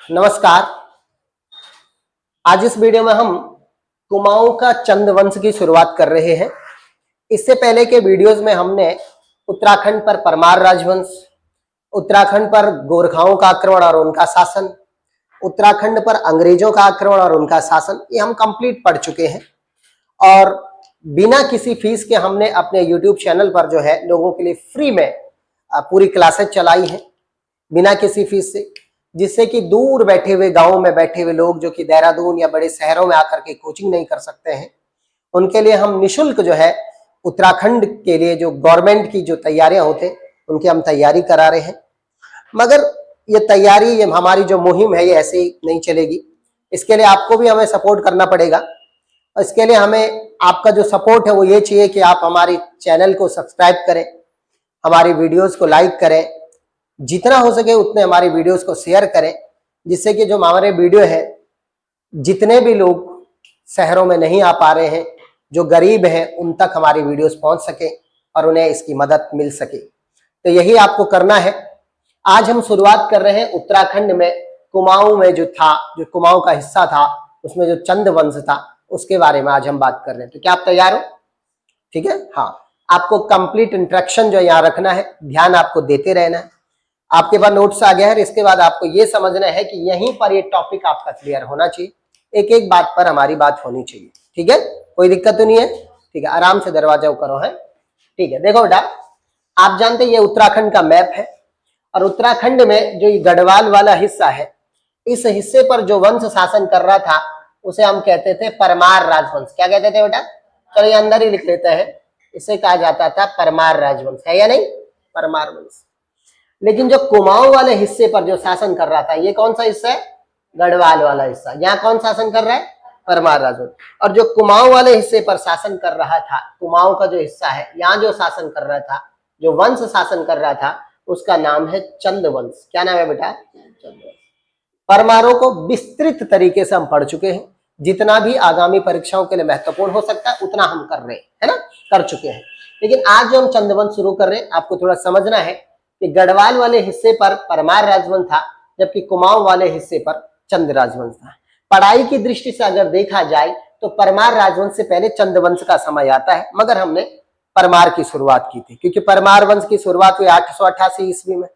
नमस्कार। आज इस वीडियो में हम कुमाऊं का चंद वंश की शुरुआत कर रहे हैं। इससे पहले के वीडियोस में हमने उत्तराखंड पर परमार राजवंश, उत्तराखंड पर गोरखाओं का आक्रमण और उनका शासन, उत्तराखंड पर अंग्रेजों का आक्रमण और उनका शासन, ये हम कंप्लीट पढ़ चुके हैं। और बिना किसी फीस के हमने अपने यूट्यूब चैनल पर जो है लोगों के लिए फ्री में पूरी क्लासेस चलाई हैं बिना किसी फीस से, जिससे कि दूर बैठे हुए गांवों में बैठे हुए लोग जो कि देहरादून या बड़े शहरों में आकर के कोचिंग नहीं कर सकते हैं, उनके लिए हम निशुल्क जो है उत्तराखंड के लिए जो गवर्नमेंट की जो तैयारियां होते उनकी हम तैयारी करा रहे हैं। मगर ये तैयारी, ये हमारी जो मुहिम है, ये ऐसे ही नहीं चलेगी। इसके लिए आपको भी हमें सपोर्ट करना पड़ेगा। इसके लिए हमें आपका जो सपोर्ट है वो ये चाहिए कि आप हमारे चैनल को सब्सक्राइब करें, हमारी वीडियोस को लाइक करें, जितना हो सके उतने हमारी वीडियोस को शेयर करें, जिससे कि जो हमारे वीडियो है, जितने भी लोग शहरों में नहीं आ पा रहे हैं, जो गरीब हैं, उन तक हमारी वीडियोस पहुंच सके और उन्हें इसकी मदद मिल सके। तो यही आपको करना है। आज हम शुरुआत कर रहे हैं उत्तराखंड में कुमाऊं में जो कुमाऊं का हिस्सा था, उसमें जो चंद वंश था, उसके बारे में आज हम बात कर रहे हैं। तो क्या आप तैयार हो? ठीक है। हाँ, आपको कंप्लीट इंस्ट्रक्शन जो यहाँ रखना है, ध्यान आपको देते रहना है। आपके पास नोट्स आ गया है। इसके बाद आपको ये समझना है कि यहीं पर ये टॉपिक आपका क्लियर होना चाहिए, एक एक बात पर हमारी बात होनी चाहिए। ठीक है, कोई दिक्कत तो नहीं है? ठीक है, आराम से दरवाजा करो है। ठीक है, देखो बेटा, आप जानते हैं ये उत्तराखंड का मैप है और उत्तराखंड में जो ये गढ़वाल वाला हिस्सा है, इस हिस्से पर जो वंश शासन कर रहा था उसे हम कहते थे परमार राजवंश। क्या कहते थे बेटा? चलो ये अंदर ही लिख लेते हैं। इसे कहा जाता था परमार राजवंश, है या नहीं? परमार वंश। लेकिन जो कुमाऊं वाले हिस्से पर जो शासन कर रहा था, ये कौन सा हिस्सा है? गढ़वाल वाला हिस्सा। यहाँ कौन शासन कर रहा है? परमार राजवंश। और जो कुमाऊं वाले हिस्से पर शासन कर रहा था, कुमाऊं का जो हिस्सा है, यहाँ जो शासन कर रहा था, जो वंश शासन कर रहा था, उसका नाम है चंद वंश। क्या नाम है बेटा? चंद वंश। परमारों को विस्तृत तरीके से हम पढ़ चुके हैं। जितना भी आगामी परीक्षाओं के लिए महत्वपूर्ण हो सकता है उतना हम कर रहे हैं, है ना, कर चुके हैं। लेकिन आज जो हम चंद वंश शुरू कर रहे हैं, आपको थोड़ा समझना है कि गढ़वाल वाले हिस्से पर परमार राजवंश था, जबकि कुमाऊं वाले हिस्से पर चंद राजवंश था। पढ़ाई की दृष्टि से अगर देखा जाए तो परमार राजवंश से पहले चंद वंश का समय आता है, मगर हमने परमार की शुरुआत की थी, क्योंकि परमार वंश की शुरुआत हुई 888 ईस्वी में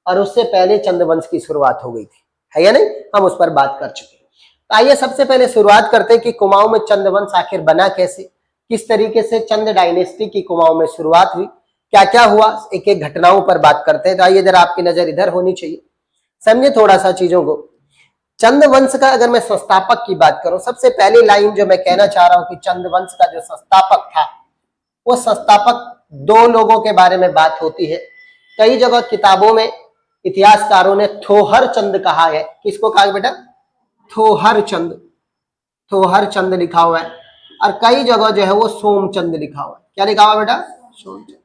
और उससे पहले चंद वंश की शुरुआत हो गई थी, है या नहीं? हम उस पर बात कर चुके हैं। तो आइए सबसे पहले शुरुआत करते हैं कि कुमाऊं में चंद वंश आखिर बना कैसे, किस तरीके से चंद डायनेस्टी की कुमाऊं में शुरुआत हुई, क्या क्या हुआ, एक एक घटनाओं पर बात करते हैं। तो आइए जरा आपकी नजर इधर होनी चाहिए, समझे थोड़ा सा चीजों को। चंद वंश का अगर मैं संस्थापक की बात करूं, सबसे पहली लाइन जो मैं कहना चाह रहा हूं कि चंद वंश का जो संस्थापक था, वो संस्थापक दो लोगों के बारे में बात होती है। कई जगह किताबों में इतिहासकारों ने थोहर चंद कहा है। किसको कहा बेटा? थोहर चंद, थोहर चंद लिखा हुआ है। और कई जगह जो है वो सोमचंद लिखा हुआ है। क्या लिखा हुआ बेटा? सोमचंद।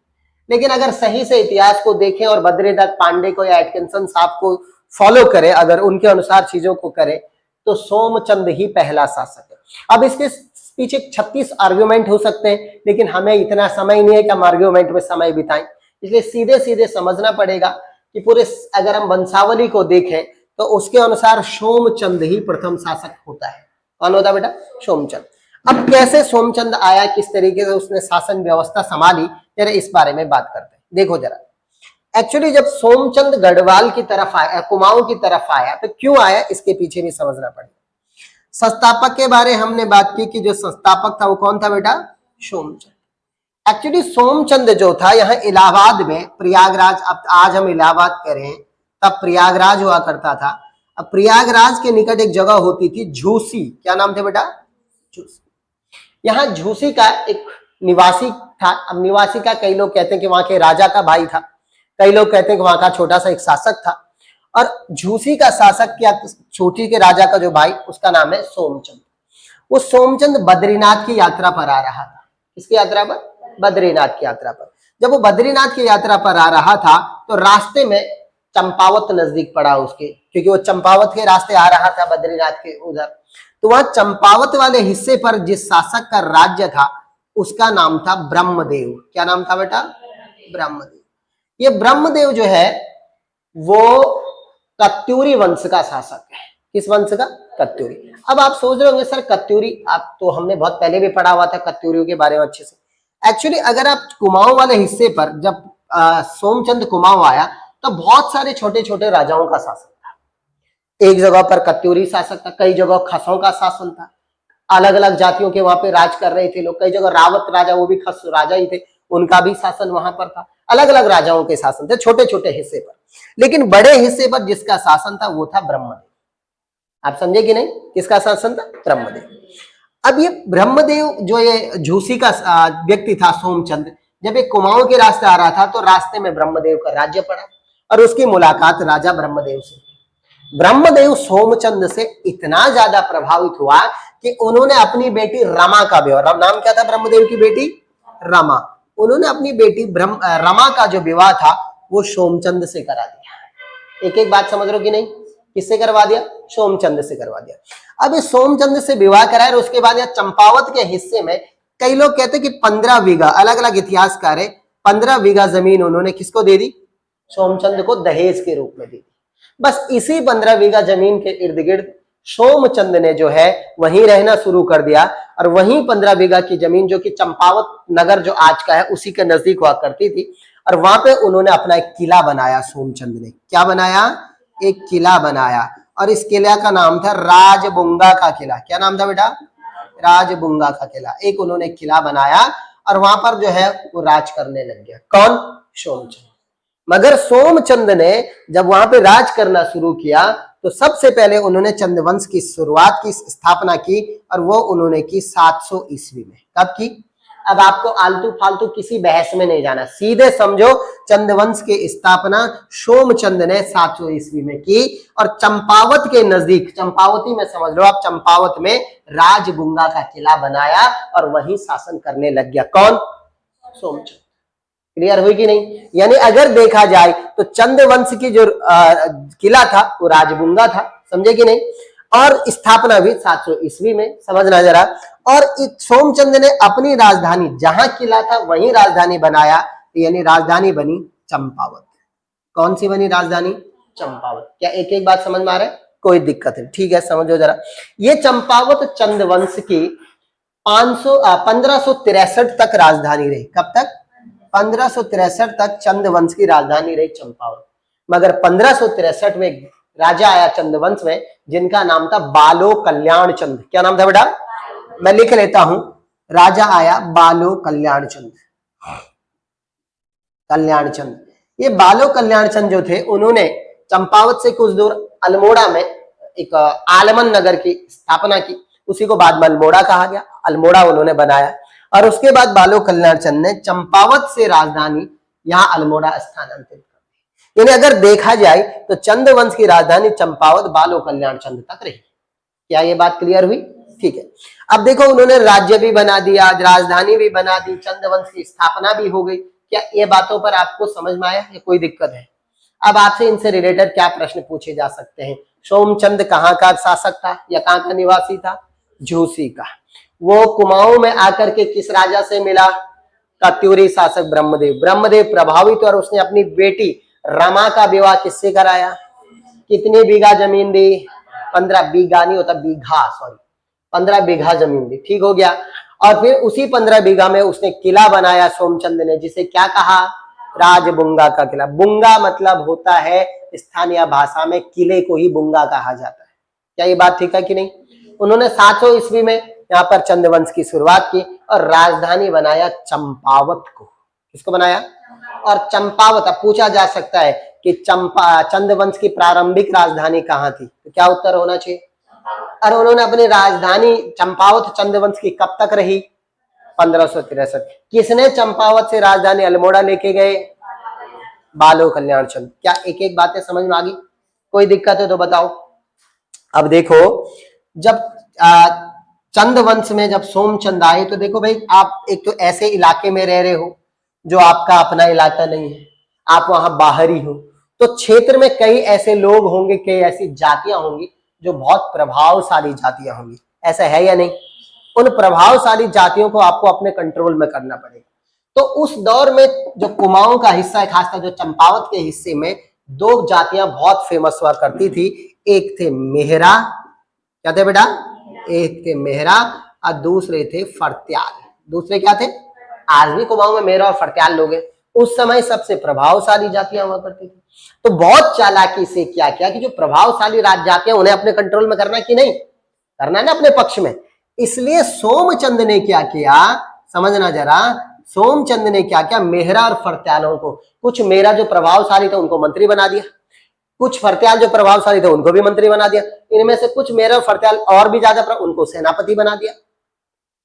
लेकिन अगर सही से इतिहास को देखें और बद्रीनाथ पांडे को या एटकिंसन साहब को फॉलो करें, अगर उनके अनुसार चीजों को करें, तो सोमचंद ही पहला शासक है। अब इसके पीछे 36 आर्ग्यूमेंट हो सकते हैं, लेकिन हमें इतना समय नहीं है कि हम आर्ग्यूमेंट में समय बिताएं। इसलिए सीधे सीधे समझना पड़ेगा कि पूरे अगर हम वंशावली को देखें तो उसके अनुसार सोमचंद ही प्रथम शासक होता है। कौन होता है बेटा? सोमचंद। अब कैसे सोमचंद आया, किस तरीके से उसने शासन व्यवस्था संभाली, जरा इस बारे में बात करते हैं। देखो जरा, एक्चुअली जब सोमचंद गढ़वाल की तरफ आया, कुमाऊं की तरफ आया, तो क्यों आया, इसके पीछे भी समझना पड़ेगा। संस्थापक के बारे हमने बात की कि जो संस्थापक था वो कौन था बेटा? सोमचंद। एक्चुअली सोमचंद जो था यहाँ इलाहाबाद में, प्रयागराज, अब आज हम इलाहाबाद कह रहे हैं, तब प्रयागराज हुआ करता था। अब प्रयागराज के निकट एक जगह होती थी झूसी। क्या नाम थे बेटा? झूसी। यहाँ झूसी का एक निवासी था। अब निवासी का कई लोग कहते हैं कि वहां के राजा का भाई था, कई लोग कहते हैं कि वहां का छोटा सा एक शासक था। और झूसी का शासक या छोटी के राजा का जो भाई, उसका नाम है सोमचंद। वो सोमचंद बद्रीनाथ की यात्रा पर आ रहा था। किसकी यात्रा पर? बद्रीनाथ की यात्रा पर। जब वो बद्रीनाथ की यात्रा पर आ रहा था तो रास्ते में चंपावत नजदीक पड़ा उसके, क्योंकि वो चंपावत के रास्ते आ रहा था बद्रीनाथ के उधर। तो वहां चंपावत वाले हिस्से पर जिस शासक का राज्य था उसका नाम था ब्रह्मदेव। क्या नाम था बेटा? ब्रह्मदेव। ये ब्रह्मदेव जो है वो कत्यूरी वंश का शासक है। किस वंश का? कत्यूरी। अब आप सोच रहे होंगे सर कत्यूरी, आप तो हमने बहुत पहले भी पढ़ा हुआ था कत्यूरियों के बारे में अच्छे से। एक्चुअली अगर आप कुमाऊं वाले हिस्से पर जब सोमचंद कुमाऊं आया तो बहुत सारे छोटे छोटे राजाओं का शासन था। एक जगह पर कत्यूरी शासक था, कई जगह खसों का शासन था, अलग अलग जातियों के वहां पे राज कर रहे थे लोग। कई जगह रावत राजा, वो भी खस राजा ही थे, उनका भी शासन वहां पर था। अलग अलग राजाओं के शासन थे छोटे छोटे हिस्से पर, लेकिन बड़े हिस्से पर जिसका शासन था वो था ब्रह्मदेव। आप समझे कि नहीं? किसका शासन था? ब्रह्मदेव। अब ये ब्रह्मदेव जो ये झूसी का व्यक्ति था सोमचंद, जब ये कुमाऊं के रास्ते आ रहा था तो रास्ते में ब्रह्मदेव का राज्य पड़ा और उसकी मुलाकात राजा ब्रह्मदेव से। ब्रह्मदेव सोमचंद से इतना ज्यादा प्रभावित हुआ कि उन्होंने अपनी बेटी रमा का विवाह, नाम क्या था ब्रह्मदेव की बेटी? रमा। उन्होंने अपनी बेटी रमा का जो विवाह था वो सोमचंद से करा दिया। एक एक बात समझ रहे हो कि नहीं? किससे करवा दिया? सोमचंद से करवा दिया। अब इस सोमचंद से विवाह कराया और उसके बाद चंपावत के हिस्से में कई लोग कहते हैं कि 15 बीघा, अलग अलग इतिहासकार है, 15 बीघा जमीन उन्होंने किसको दे दी? सोमचंद को दहेज के रूप में दी। बस इसी 15 बीघा जमीन के इर्द गिर्द सोमचंद ने जो है वहीं रहना शुरू कर दिया और वहीं 15 बीघा की जमीन जो कि चंपावत नगर जो आज का है उसी के नजदीक हुआ करती थी, और वहां पे उन्होंने अपना एक किला बनाया। सोमचंद ने क्या बनाया? एक किला बनाया, और इस किला का नाम था राजबुंगा का किला। क्या नाम था बेटा? राजबुंगा का किला। एक उन्होंने किला बनाया और वहां पर जो है वो राज करने लग गया। कौन? सोमचंद। मगर सोमचंद ने जब वहां पे राज करना शुरू किया तो सबसे पहले उन्होंने चंद्रवंश की शुरुआत की, स्थापना की, और वो उन्होंने की 700 ईस्वी में। कब की? अब आपको आलतू फालतू किसी बहस में नहीं जाना, सीधे समझो। चंद्रवंश की स्थापना सोमचंद ने 700 ईस्वी में की और चंपावत के नजदीक, चंपावती में समझ लो आप, चंपावत में राजबुंगा का किला बनाया और वहीं शासन करने लग गया। कौन? सोमचंद। क्लियर हुई कि नहीं? यानी अगर देखा जाए तो चंद्रवंश की जो किला था वो राजबुंगा था, समझे कि नहीं? और स्थापना भी 700 ईस्वी में, समझना जरा। और सोमचंद ने अपनी राजधानी, जहां किला था वहीं राजधानी बनाया, यानी राजधानी बनी चंपावत। कौन सी बनी राजधानी? चंपावत। क्या एक एक बात समझ में आ रहा है? कोई दिक्कत है? ठीक है, समझो जरा। ये चंपावत चंद्रवंश की 1563 तक राजधानी रही। कब तक? 1563 तक चंद्रवंश की राजधानी रही चंपावत। मगर 1563 में राजा आया चंद्रवंश में जिनका नाम था बालो कल्याण चंद। क्या नाम था बेटा? मैं लिख लेता हूं। राजा आया बालो कल्याण चंद। कल्याण चंद, ये बालो कल्याण चंद जो थे उन्होंने चंपावत से कुछ दूर अल्मोड़ा में एक आलमन नगर की स्थापना की, उसी को बाद में अल्मोड़ा कहा गया। अल्मोड़ा उन्होंने बनाया और उसके बाद बालो कल्याण चंद ने चंपावत से राजधानी यहां अल्मोड़ा स्थानांतरित कर दी। यानी अगर देखा जाए तो चंद्रवंश की राजधानी चंपावत बालो कल्याण चंद तक रही। क्या ये बात क्लियर हुई? ठीक है। अब देखो उन्होंने राज्य भी बना दिया, राजधानी भी बना दी, चंद्रवंश की स्थापना भी हो गई। क्या ये बातों पर आपको समझ में आया या कोई दिक्कत है? अब आपसे इनसे रिलेटेड क्या प्रश्न पूछे जा सकते हैं? सोमचंद कहाँ का शासक था या कहाँ का निवासी था? झूसी का। वो कुमाऊं में आकर के किस राजा से मिला? कत्यूरी शासक ब्रह्मदेव। ब्रह्मदेव प्रभावित और उसने अपनी बेटी रमा का विवाह किससे कराया? कितनी बीघा जमीन दी? 15 बीघा नहीं होता, बीघा, सॉरी, 15 बीघा जमीन दी। ठीक हो गया। और फिर उसी 15 बीघा में उसने किला बनाया सोमचंद ने, जिसे क्या कहा? राजबुंगा का किला। बुंगा मतलब होता है स्थानीय भाषा में किले को ही बुंगा कहा जाता है। क्या ये बात ठीक है कि नहीं? उन्होंने 700 ईस्वी में यहाँ पर चंद्रवंश की शुरुआत की और राजधानी बनाया चंपावत को। किसको बनाया? और चंपावत, अब पूछा जा सकता है कि चंद्रवंश की प्रारंभिक राजधानी कहाँ थी, तो क्या उत्तर होना चाहिए? और उन्होंने अपनी राजधानी चंपावत चंद्रवंश की कब तक रही? 1563। किसने चंपावत से राजधानी अल्मोड़ा लेके गए? बालो कल्याण चंद। क्या एक एक बातें समझ में आ गई? कोई दिक्कत है तो बताओ। अब देखो, जब चंद्रवंश में जब सोमचंद आए तो देखो भाई, आप एक तो ऐसे इलाके में रह रहे हो जो आपका अपना इलाका नहीं है, आप वहां बाहरी हो, तो क्षेत्र में कई ऐसे लोग होंगे, कई ऐसी जातियां होंगी जो बहुत प्रभावशाली जातियां होंगी। ऐसा है या नहीं? उन प्रभावशाली जातियों को आपको अपने कंट्रोल में करना पड़ेगा। तो उस दौर में जो कुमाऊं का हिस्सा है, खासकर जो चंपावत के हिस्से में दो जातियां बहुत फेमस हुआ करती थी, एक थे मेहरा, क्या थे बेटा, एक थे मेहरा और दूसरे थे फरत्याल। दूसरे क्या थे, आज भी कुमाऊं में मेहरा और फरत्याल लोग हैं। उस समय सबसे प्रभावशाली जातियां हुआ करती थी। तो बहुत चालाकी से क्या किया कि जो प्रभावशाली राज जातियां उन्हें अपने कंट्रोल में करना कि नहीं करना है ना, अपने पक्ष में। इसलिए सोमचंद ने क्या किया, समझना जरा, सोमचंद ने क्या किया, मेहरा और फरत्यालों को, कुछ मेहरा जो प्रभावशाली थे उनको मंत्री बना दिया, कुछ फरत्याल जो प्रभावशाली थे उनको भी मंत्री बना दिया, इनमें से कुछ मेहरा और फरत्याल और भी ज्यादा उनको सेनापति बना दिया।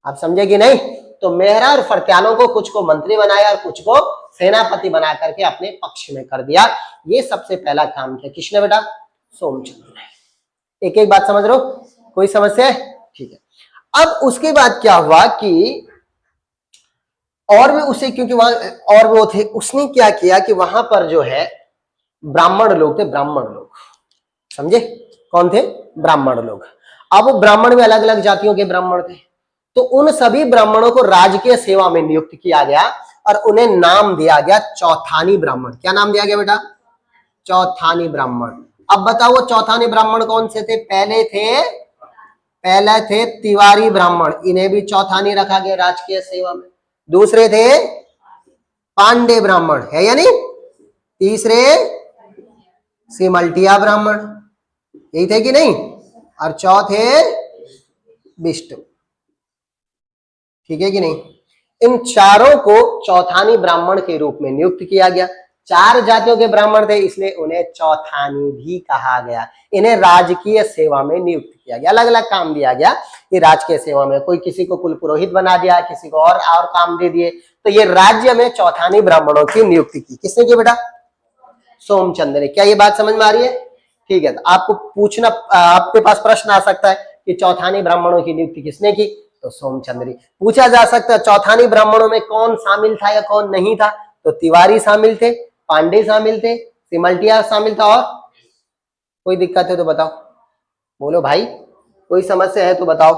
आप समझे कि नहीं? तो मेहरा और फरत्यालों को कुछ को मंत्री बनाया और कुछ को सेनापति बना करके अपने पक्ष में कर दिया। ये सबसे पहला काम किया किसने बेटा, सोमचंद ने। एक एक बात समझ रहे हो, कोई समस्या है? ठीक है। अब उसके बाद क्या हुआ कि और भी उसे, क्योंकि वहां और वो थे, उसने क्या किया कि वहां पर जो है ब्राह्मण लोग थे, ब्राह्मण लोग, समझे कौन थे, ब्राह्मण लोग। अब ब्राह्मण में अलग अलग जातियों के ब्राह्मण थे, तो उन सभी ब्राह्मणों को राजकीय सेवा में नियुक्त किया गया और उन्हें नाम दिया गया चौथानी ब्राह्मण। क्या नाम दिया गया बेटा, चौथानी ब्राह्मण। अब बताओ वो चौथानी ब्राह्मण कौन से थे? पहले थे तिवारी ब्राह्मण, इन्हें भी चौथानी रखा गया राजकीय सेवा में। दूसरे थे पांडे ब्राह्मण, है या नहीं? तीसरे सिमल्टिया ब्राह्मण, यही थे कि नहीं? और चौथे विष्णु, ठीक है कि नहीं? इन चारों को चौथानी ब्राह्मण के रूप में नियुक्त किया गया। चार जातियों के ब्राह्मण थे इसलिए उन्हें चौथानी भी कहा गया। इन्हें राजकीय सेवा में नियुक्त किया गया, अलग अलग काम दिया गया कि राजकीय सेवा में, कोई किसी को कुल पुरोहित बना दिया, किसी को और काम दे दिए। तो ये राज्य में चौथानी ब्राह्मणों की नियुक्ति की किसने की बेटा, सोमचंद ने। क्या ये बात समझ में आ रही है? ठीक है। तो आपको पूछना, आपके पास प्रश्न आ सकता है कि चौथानी ब्राह्मणों की नियुक्ति किसने की, तो सोमचंद ने। पूछा जा सकता है चौथानी ब्राह्मणों में कौन शामिल था या कौन नहीं था, तो तिवारी शामिल थे, पांडे शामिल थे, सिमल्टिया शामिल था। और कोई दिक्कत है तो बताओ, बोलो भाई, कोई समस्या है तो बताओ।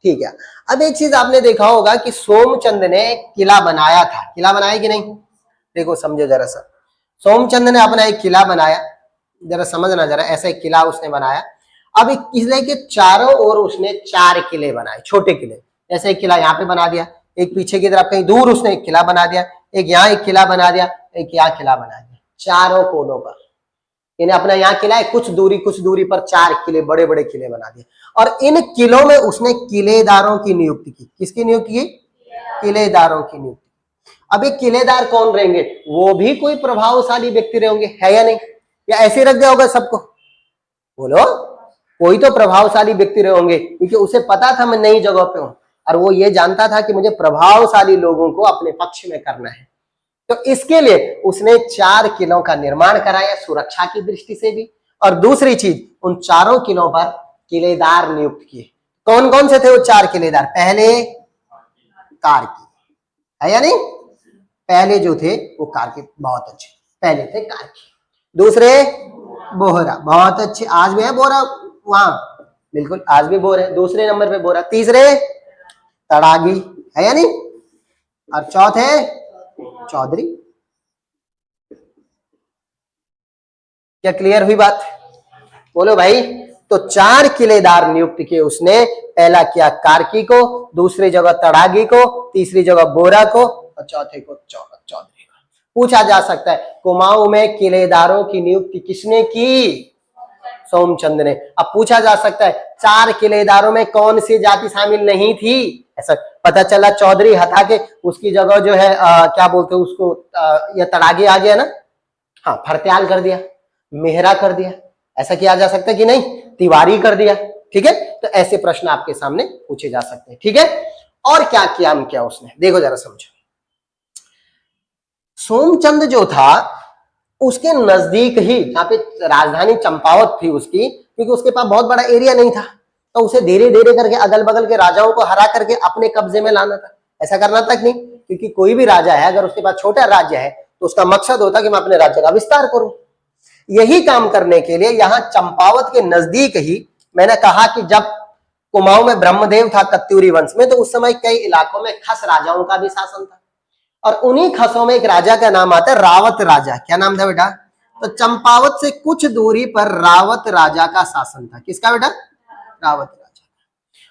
ठीक है। अब एक चीज आपने देखा होगा कि सोमचंद ने किला बनाया था, किला बनाया कि नहीं? देखो समझो जरा सा, सोमचंद ने अपना एक किला बनाया, जरा समझना जरा, ऐसा एक किला उसने बनाया। अब एक किले के चारों ओर उसने 4 किले बनाए, छोटे किले। जैसे एक किला यहाँ पे बना दिया, एक पीछे की तरफ कहीं दूर उसने एक किला बना दिया, एक यहाँ एक किला बना दिया, एक यहाँ किला बना दिया, चारों कोनों पर इन्हें अपना यहाँ किला है, कुछ दूरी पर 4 किले, बड़े बड़े किले बना दिए। और इन किलों में उसने किलेदारों की नियुक्ति की। किसकी नियुक्ति की? किलेदारों की नियुक्ति। अब ये किलेदार कौन रहेंगे? वो भी कोई प्रभावशाली व्यक्ति रहेंगे, है या नहीं? या ऐसे रख दिया होगा सबको? बोलो, कोई तो प्रभावशाली व्यक्ति रहे होंगे, क्योंकि उसे पता था मैं नई जगह पे हूं और वो ये जानता था कि मुझे प्रभावशाली लोगों को अपने पक्ष में करना है। तो इसके लिए उसने 4 किलों का निर्माण कराया, सुरक्षा की दृष्टि से भी। और दूसरी चीज, उन चारों किलों पर किलेदार नियुक्त किए। कौन कौन से थे वो 4 किलेदार? पहले कार्की, है या नहीं? पहले जो थे वो कार्की, बहुत अच्छे, पहले थे कार्की। दूसरे बोहरा, बहुत अच्छे, आज भी है बोहरा वहां, बिल्कुल आज भी बोर है, दूसरे नंबर पे बोहरा। तीसरे तड़ागी, है या नहीं? और चौथे चौधरी। क्या क्लियर हुई बात? बोलो भाई। तो 4 किलेदार नियुक्त किए उसने। पहला किया कार्की को, दूसरी जगह तड़ागी को, तीसरी जगह बोरा को और चौथे को चौधरी को। पूछा जा सकता है कुमाऊं में किलेदारों की नियुक्ति किसने की? सोमचंद ने। अब पूछा जा सकता है 4 किलेदारों में कौन सी जाति शामिल नहीं थी? ऐसा पता चला चौधरी हटा के उसकी जगह जो है क्या बोलते हैं उसको, यह तड़ागी आ गया ना, हाँ, फरत्याल कर दिया, मेहरा कर दिया। ऐसा किया जा सकता है कि नहीं? तिवारी कर दिया। ठीक है। तो ऐसे प्रश्न आपके सामने पूछे जा सकते हैं। ठीक है। और क्या किया उसने, देखो जरा समझो। सोमचंद जो था उसके नजदीक ही, जहां पे राजधानी चंपावत थी उसकी, क्योंकि उसके पास बहुत बड़ा एरिया नहीं था, तो उसे धीरे धीरे करके अगल बगल के राजाओं को हरा करके अपने कब्जे में लाना था। ऐसा करना था कि नहीं? क्योंकि कोई भी राजा है अगर उसके पास छोटा राज्य है तो उसका मकसद होता कि मैं अपने राज्य का विस्तार करूं। यही काम करने के लिए यहाँ चंपावत के नजदीक ही, मैंने कहा कि जब कुमाऊं में ब्रह्मदेव था कत्यूरी वंश में, तो उस समय कई इलाकों में खस राजाओं का भी शासन था। और उन्हीं खसों में एक राजा का नाम आता है रावत राजा। क्या नाम था बेटा? तो चंपावत से कुछ दूरी पर रावत राजा का शासन था। किसका बेटा? रावत राजा।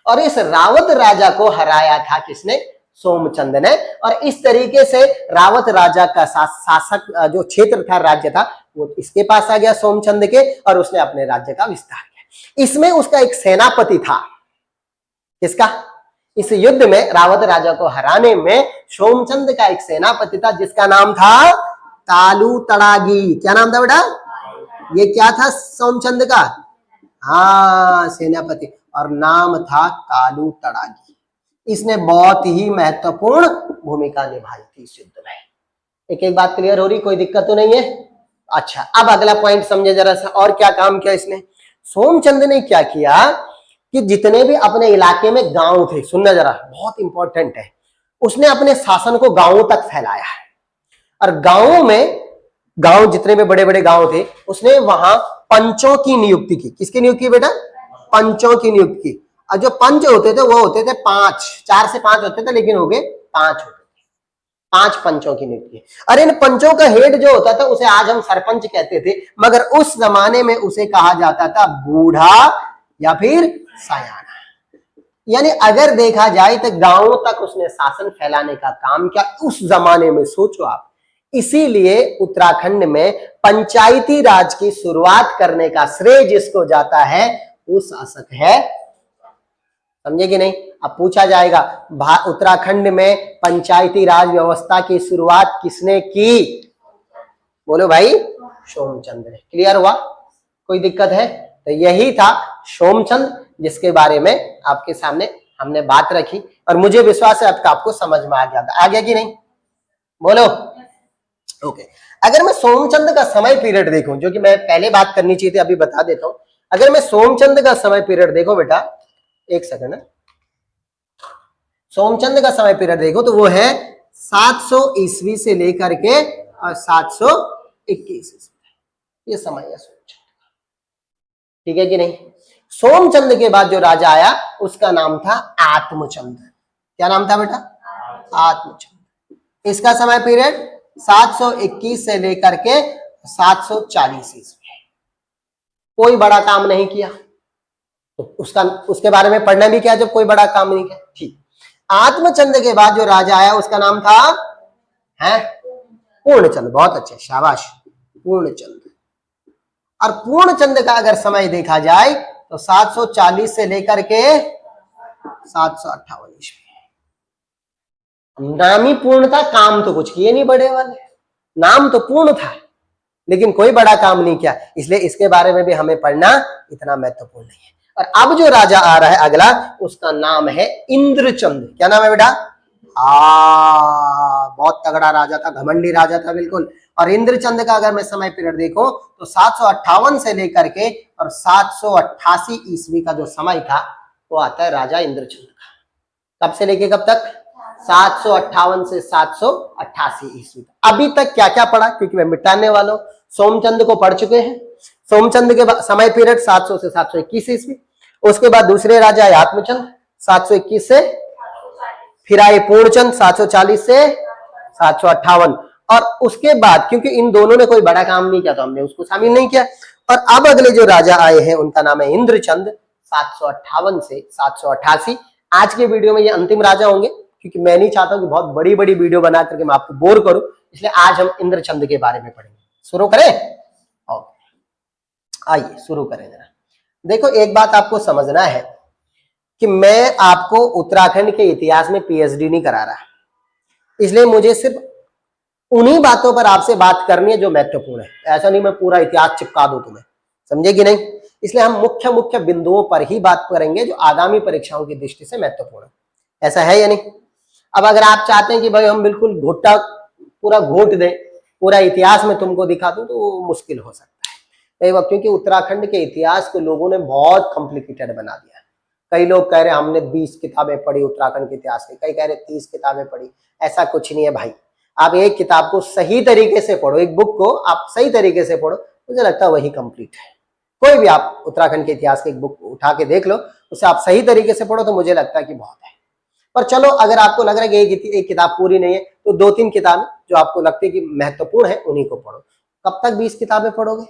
और इस रावत राजा को हराया था किसने? सोमचंद ने। और इस तरीके से रावत राजा का शासक जो क्षेत्र था, राज्य था, वो इसके पास आ गया सोमचंद के, और उसने अपने राज्य का विस्तार किया। इसमें उसका एक सेनापति था। किसका? इस युद्ध में रावत राजा को हराने में सोमचंद का एक सेनापति था जिसका नाम था तालू तड़ागी। क्या नाम था बेटा? ये क्या था सोमचंद का? हाँ, सेनापति, और नाम था तालू तड़ागी। इसने बहुत ही महत्वपूर्ण भूमिका निभाई थी इस युद्ध में। एक एक बात क्लियर हो रही? कोई दिक्कत तो नहीं है? अच्छा, अब अगला पॉइंट समझे जरा सा। और क्या काम किया इसने? सोमचंद ने क्या किया कि जितने भी अपने इलाके में गांव थे, सुनना जरा, बहुत इंपॉर्टेंट है, उसने अपने शासन को गांवों तक फैलाया है। और गांवों में, गांव जितने भी बड़े बड़े गांव थे, उसने वहां पंचों की नियुक्ति की। किसकी नियुक्ति बेटा? पंचों की नियुक्ति की। और जो पंच होते थे वो होते थे 5, 4 से 5 होते थे, लेकिन हो गए 5 होते थे। 5 पंचों की नियुक्ति। और इन पंचों का हेड जो होता था उसे आज हम सरपंच कहते थे, मगर उस जमाने में उसे कहा जाता था बूढ़ा या फिर सयाना। यानी अगर देखा जाए तो गांवों तक उसने शासन फैलाने का काम किया उस जमाने में। सोचो आप, इसीलिए उत्तराखंड में पंचायती राज की शुरुआत करने का श्रेय जिसको जाता है वो शासक है। समझे कि नहीं? अब पूछा जाएगा उत्तराखंड में पंचायती राज व्यवस्था की शुरुआत किसने की? बोलो भाई, सोमचंद ने। क्लियर हुआ? कोई दिक्कत है? तो यही था सोमचंद, जिसके बारे में आपके सामने हमने बात रखी, और मुझे विश्वास है आपको समझ में आ गया। आ गया कि नहीं? बोलो। ओके, अगर मैं सोमचंद का समय पीरियड देखूं, जो कि मैं पहले बात करनी चाहिए थी, अभी बता देता हूं। अगर मैं सोमचंद का समय पीरियड देखो बेटा, एक सेकंड, सोमचंद का समय पीरियड देखो तो वो है 700 ईस्वी से लेकर के और 721 ईस्वी, ये समय है सोमचंद। ठीक है कि नहीं? सोमचंद के बाद जो राजा आया उसका नाम था आत्मचंद। क्या नाम था बेटा? आत्मचंद। इसका समय पीरियड 721 से लेकर के 740 ईस्वी। कोई बड़ा काम नहीं किया, तो उसके बारे में पढ़ना भी क्या जब कोई बड़ा काम नहीं किया। ठीक। आत्मचंद के बाद जो राजा आया उसका नाम था पूर्णचंद। बहुत अच्छे, शाबाश, पूर्णचंद। और पूर्णचंद का अगर समय देखा जाए तो 740 से लेकर के 758 ईस्वी। नाम ही पूर्ण था, काम तो कुछ किए नहीं बड़े वाले। नाम तो पूर्ण था लेकिन कोई बड़ा काम नहीं किया, इसलिए इसके बारे में भी हमें पढ़ना इतना महत्वपूर्ण नहीं है। और अब जो राजा आ रहा है अगला, उसका नाम है इंद्रचंद। क्या नाम है बेटा? बहुत तगड़ा राजा था, घमंडी राजा था बिल्कुल। और इंद्रचंद का अगर मैं समय पीरियड देखो तो 758 से लेकर के और 788 ईस्वी का जो समय था वो आता है राजा इंद्रचंद का। कब से लेके कब तक? 758 से 788 ईस्वी। अभी तक क्या क्या पढ़ा, क्योंकि मैं मिटाने वाला हूं। सोमचंद को पढ़ चुके हैं। सोमचंद के समय पीरियड 700 से 721 ईस्वी। उसके बाद दूसरे राजा आत्मचंद 721 से, फिर आए पूर्णचंद 740 से 758। और उसके बाद क्योंकि इन दोनों ने कोई बड़ा काम नहीं किया तो हमने उसको शामिल नहीं किया। और अब अगले जो राजा आए हैं उनका नाम है इंद्रचंद, 758 से 788। आज के वीडियो में ये अंतिम राजा होंगे, क्योंकि मैं नहीं चाहता कि बहुत बड़ी बड़ी वीडियो बना करके मैं आपको बोर करूं, इसलिए आज हम इंद्रचंद के बारे में पढ़ेंगे। शुरू करें? आइए शुरू करें जरा। देखो, एक बात आपको समझना है कि मैं आपको उत्तराखंड के इतिहास में पीएचडी नहीं करा रहा, इसलिए मुझे सिर्फ उन्हीं बातों पर आपसे बात करनी है जो महत्वपूर्ण है। ऐसा नहीं मैं पूरा इतिहास चिपका दूं तुम्हें, समझे कि नहीं? इसलिए हम मुख्य मुख्य बिंदुओं पर ही बात करेंगे जो आगामी परीक्षाओं की दृष्टि से महत्वपूर्ण है। ऐसा है या नहीं? अब अगर आप चाहते हैं कि भाई हम बिल्कुल घोटा पूरा घोट दें, पूरा इतिहास में तुमको दिखा दूं, तो वो मुश्किल हो सकता है। क्योंकि उत्तराखंड के इतिहास को लोगों ने बहुत कॉम्प्लिकेटेड बना दिया। कई लोग कह रहे हैं हमने 20 किताबें पढ़ी उत्तराखंड के इतिहास की, कई कह रहे 30 किताबें पढ़ी। ऐसा कुछ नहीं है भाई। आप एक किताब को सही तरीके से पढ़ो, एक बुक को आप सही तरीके से पढ़ो, मुझे लगता है वही कंप्लीट है। कोई भी आप उत्तराखंड के इतिहास की एक बुक उठा के देख लो, उसे आप सही तरीके से पढ़ो तो मुझे लगता है कि बहुत है। पर चलो, अगर आपको लग रहा है कि एक किताब पूरी नहीं है तो 2-3 किताबें जो आपको लगती है कि महत्वपूर्ण है उन्हीं को पढ़ो। कब तक 20 किताबें पढ़ोगे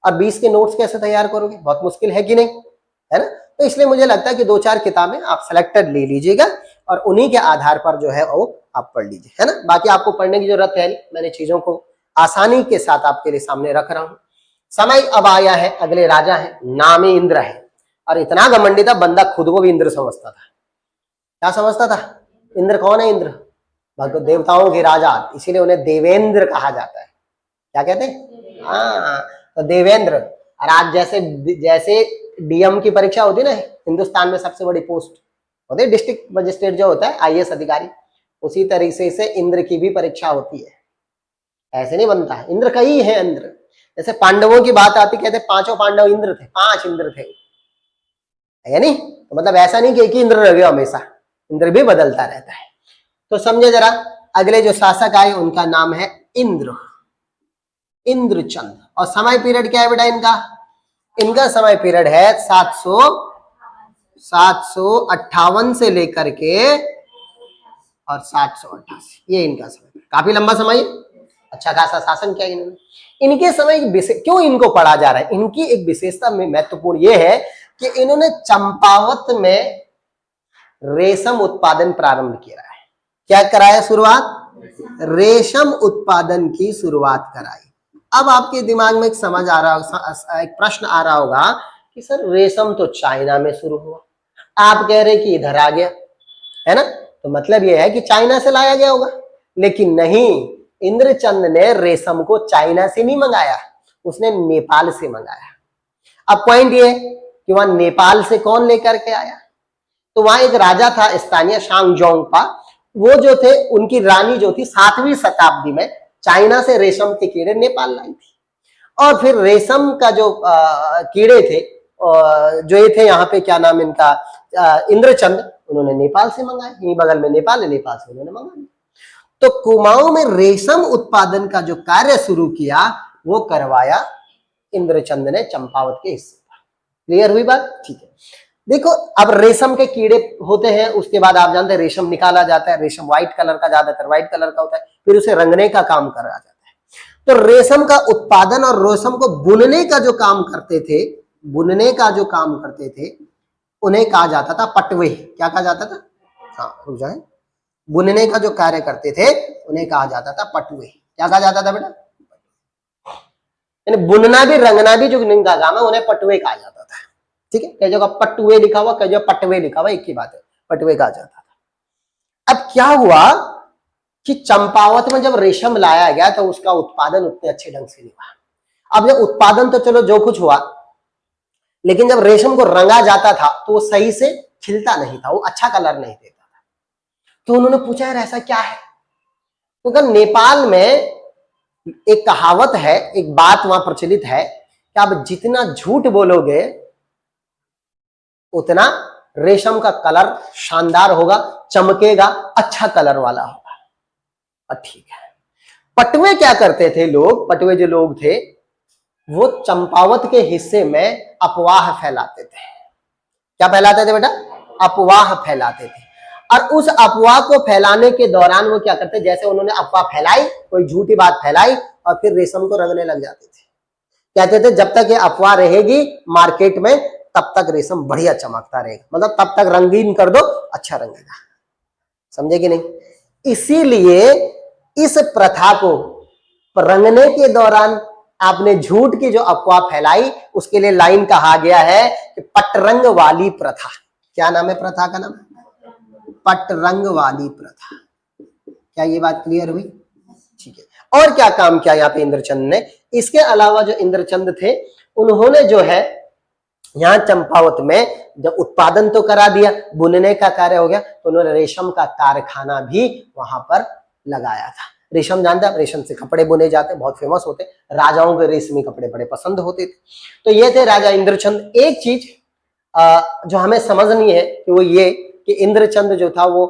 और 20 के नोट्स कैसे तैयार करोगे? बहुत मुश्किल है कि नहीं, है ना? तो इसलिए मुझे लगता है कि 2-4 किताबें आप सेलेक्टेड ले लीजिएगा और उन्हीं के आधार पर जो है वो आप पढ़ लीजिए, है ना? बाकी आपको पढ़ने की जरूरत है नहीं, मैंने चीजों को आसानी के साथ आपके लिए सामने रख रहा हूं। समय अब आया है, अगले राजा है, नाम ही इंद्र है और इतना घमंडी था बंदा खुद को भी इंद्र समझता था। क्या समझता था? इंद्र कौन है? इंद्र भगवत देवताओं के राजा, इसीलिए उन्हें देवेंद्र कहा जाता है। क्या कहते हैं? हाँ, तो देवेंद्र। और आज जैसे जैसे डीएम की परीक्षा होती है ना, हिंदुस्तान में सबसे बड़ी पोस्ट होती है डिस्ट्रिक्ट मजिस्ट्रेट जो होता है, आईएएस अधिकारी, उसी तरीके से इंद्र की भी परीक्षा होती है। ऐसे नहीं बनता है, इंद्र कई है। इंद्र जैसे पांडवों की बात आती, कहते 5 पांडव इंद्र थे, 5 इंद्र थे, है नहीं? तो मतलब ऐसा नहीं कि एक ही इंद्र रह गया हमेशा, इंद्र भी बदलता रहता है। तो समझे जरा, अगले जो शासक आए उनका नाम है इंद्र, इंद्रचंद। और समय पीरियड क्या है बेटा इनका? इनका समय पीरियड है 758 से लेकर के और 788, ये इनका समय। काफी लंबा समय, अच्छा खासा शासन किया इन्होंने। इनके समय क्यों इनको पढ़ा जा रहा है? इनकी एक विशेषता में महत्वपूर्ण ये है कि इन्होंने चंपावत में रेशम उत्पादन प्रारंभ किया है। क्या कराया शुरुआत? रेशम उत्पादन की शुरुआत कराई। अब आपके दिमाग में एक समझ आ रहा होगा, एक प्रश्न आ रहा होगा कि सर रेशम तो चाइना में शुरू हुआ, आप कह रहे कि इधर आ गया, है ना? तो मतलब यह है कि चाइना से लाया गया होगा, लेकिन नहीं, इंद्रचंद ने रेशम को चाइना से नहीं मंगाया, उसने नेपाल से मंगाया। अब पॉइंट ये कि वहां नेपाल से कौन लेकर के आया? तो वहां एक राजा था स्थानीय शांगजोंगपा, वो जो थे उनकी रानी जो थी 7वीं शताब्दी में चाइना से रेशम के कीड़े नेपाल लाई थी। और फिर रेशम का जो कीड़े थे जो ये थे यहाँ पे, क्या नाम इनका, इंद्रचंद, उन्होंने नेपाल से मंगाए, यहीं बगल में नेपाल है, नेपाल से उन्होंने मंगा लिया। तो कुमाऊं में रेशम उत्पादन का जो कार्य शुरू किया वो करवाया इंद्रचंद ने चंपावत के हिस्से पर। क्लियर हुई बात? ठीक है। देखो, अब रेशम के कीड़े होते हैं, उसके बाद आप जानते हैं रेशम निकाला जाता है, रेशम व्हाइट कलर का, ज्यादातर व्हाइट कलर का होता है, फिर उसे रंगने का काम करा जाता है। तो रेशम का उत्पादन और रेशम को बुनने का जो काम करते थे, उन्हें कहा जाता था पटवे। क्या कहा जाता था? हाँ, रुक जाए। बुनने का जो कार्य करते थे उन्हें कहा जाता था पटवे। क्या कहा जाता था बेटा? यानी बुनना भी रंगना भी जो इनका काम है, उन्हें पटवे कहा जाता था। ठीक है, कई जगह पटवे लिखा हुआ, कई जगह पटवे लिखा हुआ, एक ही बात है, पटवे कहा जाता था। अब क्या हुआ कि चंपावत में जब रेशम लाया गया तो उसका उत्पादन उतने अच्छे ढंग से नहीं हुआ। अब जब उत्पादन तो चलो जो कुछ हुआ, लेकिन जब रेशम को रंगा जाता था तो वो सही से खिलता नहीं था, वो अच्छा कलर नहीं देता था। तो उन्होंने पूछा यार ऐसा क्या है? क्योंकि नेपाल में एक कहावत है, एक बात वहां प्रचलित है कि आप जितना झूठ बोलोगे उतना रेशम का कलर शानदार होगा, चमकेगा, अच्छा कलर वाला होगा। ठीक है। पटवे क्या करते थे लोग? पटवे जो लोग थे वो चंपावत के हिस्से में अफवाह फैलाते थे। क्या फैलाते थे बेटा? अफवाह फैलाते थे। और उस अफवाह को फैलाने के दौरान वो क्या करते, जैसे उन्होंने अफवाह फैलाई, कोई झूठी बात फैलाई, और फिर रेशम को रंगने लग जाते थे। कहते थे जब तक ये अफवाह रहेगी मार्केट में तब तक रेशम बढ़िया चमकता रहेगा, मतलब तब तक रंगीन कर दो, अच्छा रंगेगा। समझे कि नहीं? इसीलिए इस प्रथा को रंगने के दौरान आपने झूठ की जो अफवाह फैलाई, उसके लिए लाइन कहा गया है कि पटरंग वाली प्रथा। क्या नाम है प्रथा का? नाम पटरंग वाली प्रथा। क्या ये बात क्लियर हुई? ठीक है। और क्या काम किया यहाँ पे इंद्रचंद ने? इसके अलावा जो इंद्रचंद थे उन्होंने जो है यहाँ चंपावत में जब उत्पादन तो करा दिया, बुनने का कार्य हो गया, तो उन्होंने रेशम का कारखाना भी वहां पर लगाया था। रेशम जानते हैं, रेशम से कपड़े बुने जाते, बहुत फेमस होते, राजाओं के रेशमी कपड़े बड़े पसंद होते थे। तो ये थे राजा इंद्रचंद। एक चीज जो हमें समझनी है कि वो ये कि इंद्रचंद जो था वो,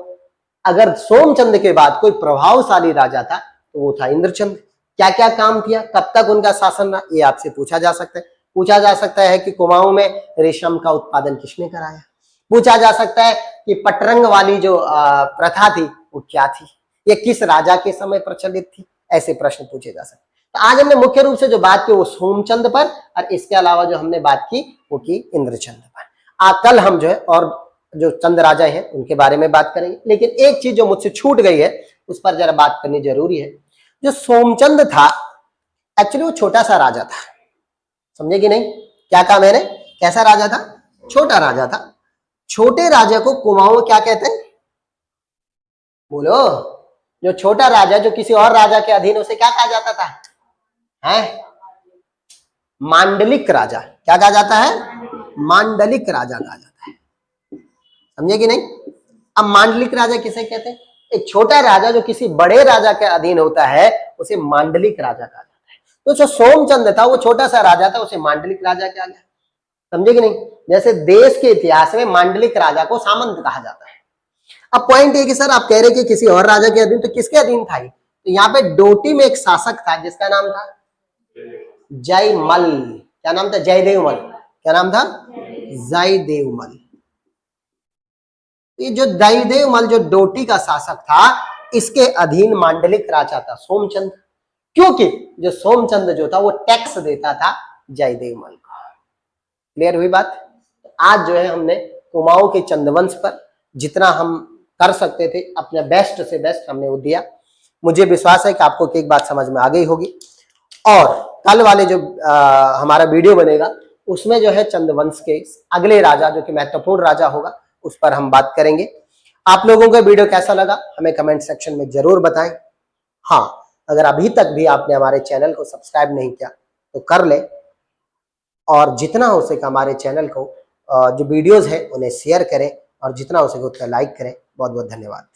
अगर सोमचंद के बाद कोई प्रभावशाली राजा था तो वो था इंद्रचंद। क्या क्या काम किया, कब तक उनका शासन रहा, ये आपसे पूछा जा सकता है। पूछा जा सकता है कि कुमाऊं में रेशम का उत्पादन किसने कराया। पूछा जा सकता है कि पटरंग वाली जो प्रथा थी वो क्या थी, ये किस राजा के समय प्रचलित थी। ऐसे प्रश्न पूछे जा सकते हैं। तो आज हमने मुख्य रूप से जो बात की वो सोमचंद पर, और इसके अलावा जो हमने बात की वो की इंद्रचंद पर। कल हम जो है और जो चंद राजा हैं उनके बारे में बात करेंगे, लेकिन एक चीज जो मुझसे छूट गई है उस पर जरा बात करनी जरूरी है। जो सोमचंद था एक्चुअली वो छोटा सा राजा था, समझे कि नहीं? क्या कहा मैंने? कैसा राजा था? छोटा राजा था। छोटे राजा को कुमाऊं क्या कहते हैं? बोलो। जो छोटा राजा जो किसी और राजा के अधीन, उसे क्या कहा जाता था? है मांडलिक राजा। क्या कहा जाता है? मांडलिक राजा कहा जाता है, समझे कि नहीं? अब मांडलिक राजा किसे कहते हैं? एक छोटा राजा जो किसी बड़े राजा के अधीन होता है उसे मांडलिक राजा कहा जाता है। तो जो सोमचंद था वो छोटा सा राजा था, उसे मांडलिक राजा कहा गया, समझे कि नहीं? जैसे देश के इतिहास में मांडलिक राजा को सामंत कहा जाता है। अब पॉइंट ये कि सर आप कह रहे कि किसी और राजा के अधीन, तो किसके अधीन था ये? तो यहाँ पे डोटी में एक शासक था जिसका नाम था जयमल। क्या नाम था? जयदेवमल। क्या नाम था? जयदेवमल। ये जो जयदेवमल जो डोटी का शासक था, इसके अधीन मांडलिक राजा था सोमचंद, क्योंकि जो सोमचंद जो था वो टैक्स देता था जयदेवमल को। क्लियर हुई बात? आज जो है हमने कुमाऊं के चंद्रवंश पर जितना हम कर सकते थे अपने बेस्ट से बेस्ट हमने वो दिया। मुझे विश्वास है कि आपको एक बात समझ में आ गई होगी, और कल वाले जो हमारा वीडियो बनेगा उसमें जो है चंद्रवंश के अगले राजा जो कि महत्वपूर्ण राजा होगा उस पर हम बात करेंगे। आप लोगों को वीडियो कैसा लगा हमें कमेंट सेक्शन में जरूर बताएं। हाँ, अगर अभी तक भी आपने हमारे चैनल को सब्सक्राइब नहीं किया तो कर ले, और जितना हो सके हमारे चैनल को जो वीडियोस है उन्हें शेयर करें, और जितना हो सके उतना लाइक करें। बहुत बहुत धन्यवाद।